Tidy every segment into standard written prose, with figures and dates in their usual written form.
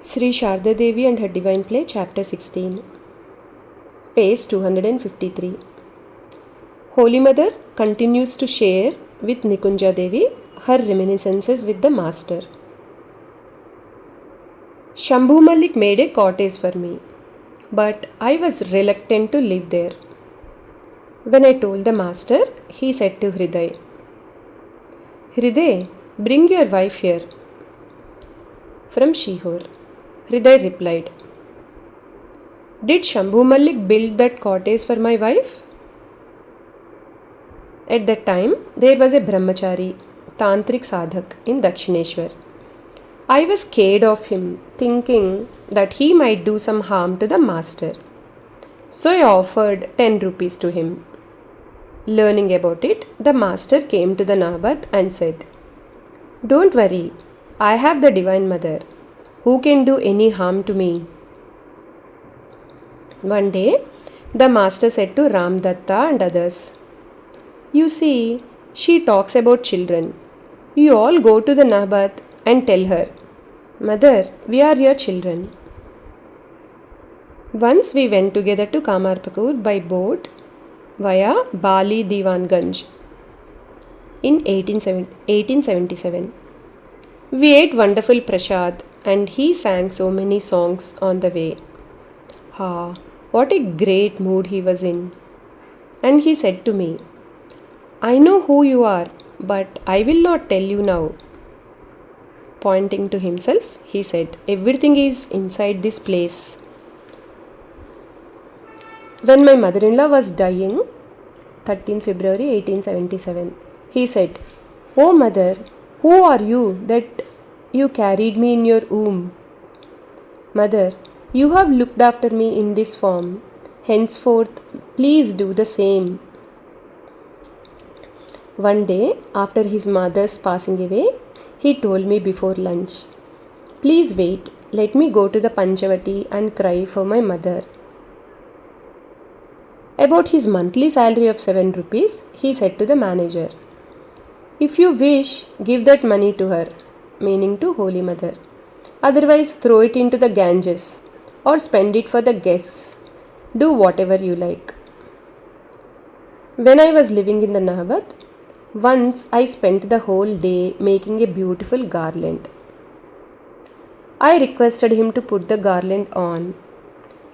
Sri Sharda Devi and her Divine Play, Chapter 16, page 253. Holy Mother continues to share with Nikunja Devi her reminiscences with the Master. Shambhu Malik made a cottage for me, but I was reluctant to live there. When I told the Master, he said to Hriday, "Hriday, bring your wife here." From Shihor, Hriday replied, "Did Shambhu Malik build that cottage for my wife?" At that time, there was a brahmachari, tantric sadhak in Dakshineshwar. I was scared of him, thinking that he might do some harm to the Master. So I offered 10 rupees to him. Learning about it, the Master came to the Nabat and said, "Don't worry, I have the Divine Mother. Who can do any harm to me?" One day, the Master said to Ram Datta and others, "You see, she talks about children. You all go to the Nabat and tell her, 'Mother, we are your children.'" Once we went together to Kamarpakur by boat via Bali Diwanganj in 1877. We ate wonderful prasad and he sang so many songs on the way. What a great mood he was in. And he said to me, "I know who you are, but I will not tell you now." Pointing to himself, he said, "Everything is inside this place." When my mother-in-law was dying, 13 February 1877, he said, "Oh mother, who are you that you carried me in your womb? Mother, you have looked after me in this form. Henceforth, please do the same." One day, after his mother's passing away, he told me before lunch, "Please wait, let me go to the Panchavati and cry for my mother." About his monthly salary of 7 rupees, he said to the manager, "If you wish, give that money to her," meaning to Holy Mother. "Otherwise, throw it into the Ganges or spend it for the guests. Do whatever you like." When I was living in the Nabat, once I spent the whole day making a beautiful garland. I requested him to put the garland on.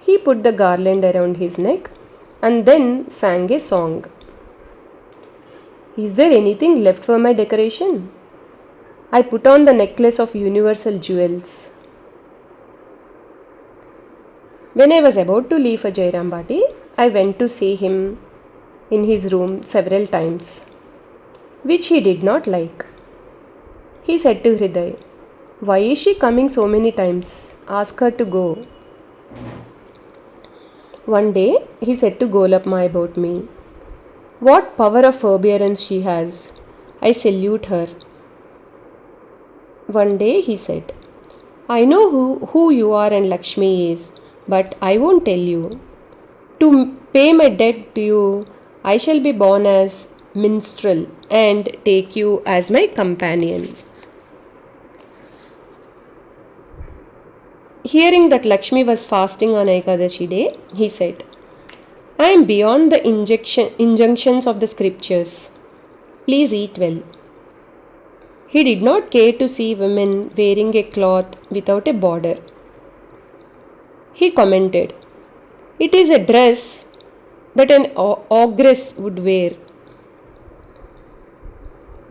He put the garland around his neck and then sang a song. "Is there anything left for my decoration?" I put on the necklace of universal jewels. When I was about to leave for Jairam Bati, I went to see him in his room several times, which he did not like. He said to Hriday, "Why is she coming so many times? Ask her to go." One day, he said to Golapma about me, "What power of forbearance she has! I salute her." One day, he said, "I know who you are and Lakshmi is, but I won't tell you. To pay my debt to you, I shall be born as minstrel and take you as my companion." Hearing that Lakshmi was fasting on Ekadashi day, he said, "I am beyond the injunctions of the scriptures. Please eat well." He did not care to see women wearing a cloth without a border. He commented, "It is a dress that an ogress would wear."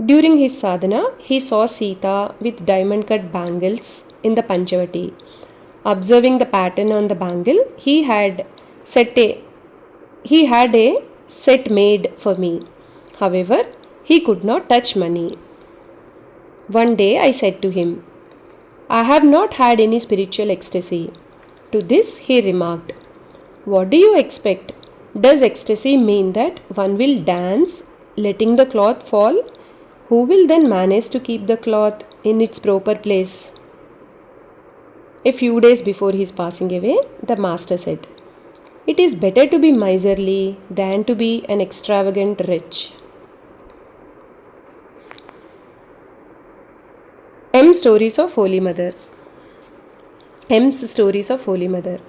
During his sadhana, he saw Sita with diamond-cut bangles in the Panchavati. Observing the pattern on the bangle, he had a set made for me. However, he could not touch money. One day I said to him, "I have not had any spiritual ecstasy." To this he remarked, "What do you expect? Does ecstasy mean that one will dance letting the cloth fall? Who will then manage to keep the cloth in its proper place?" A few days before his passing away, the Master said, "It is better to be miserly than to be an extravagant rich." M. Stories of Holy Mother. M's stories of Holy Mother.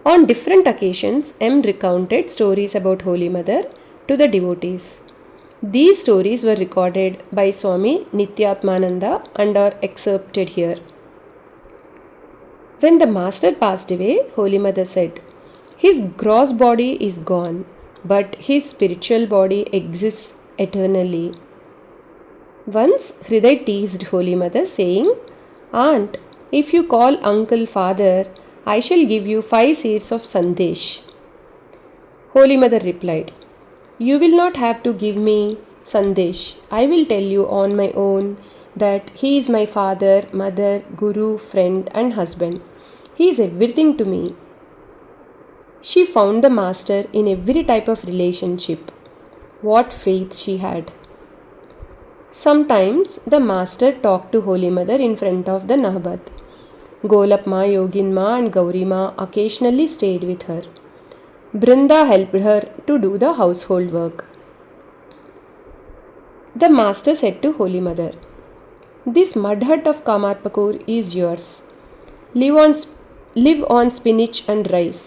On different occasions, M recounted stories about Holy Mother to the devotees. These stories were recorded by Swami Nityatmananda and are excerpted here. When the master passed away, Holy Mother said, "His gross body is gone, but his spiritual body exists eternally." Once Hriday teased Holy Mother, saying, "Aunt, if you call uncle father, I shall give you 5 seeds of sandesh." Holy Mother replied, "You will not have to give me sandesh. I will tell you on my own that he is my father, mother, guru, friend, and husband. He is everything to me." She found the master in every type of relationship. What faith she had! Sometimes the master talked to Holy Mother in front of the Nahbat. Golapma, Yoginma, and Gaurima occasionally stayed with her. Brinda helped her to do the household work. The master said to Holy Mother, "This mud hut of Kamarpakur is yours. Live on spinach and rice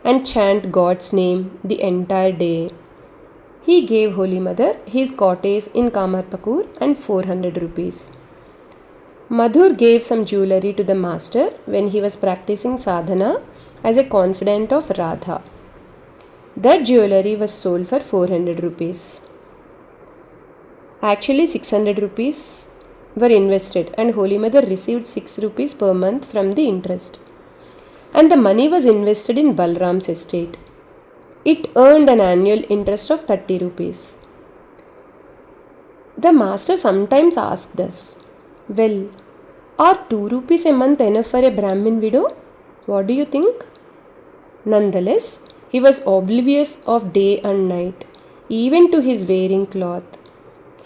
and chant God's name the entire day." He gave Holy Mother his cottage in Kamarpakur and 400 rupees. Madhur gave some jewellery to the master when he was practicing sadhana as a confidant of Radha. That jewellery was sold for 400 rupees. Actually, 600 rupees were invested and Holy Mother received 6 rupees per month from the interest. And the money was invested in Balram's estate. It earned an annual interest of 30 rupees. The master sometimes asked us, "Well, are 2 rupees a month enough for a Brahmin widow? What do you think?" Nonetheless, he was oblivious of day and night, even to his wearing cloth.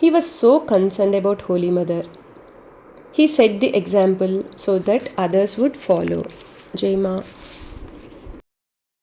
He was so concerned about Holy Mother. He set the example so that others would follow. Jai Ma.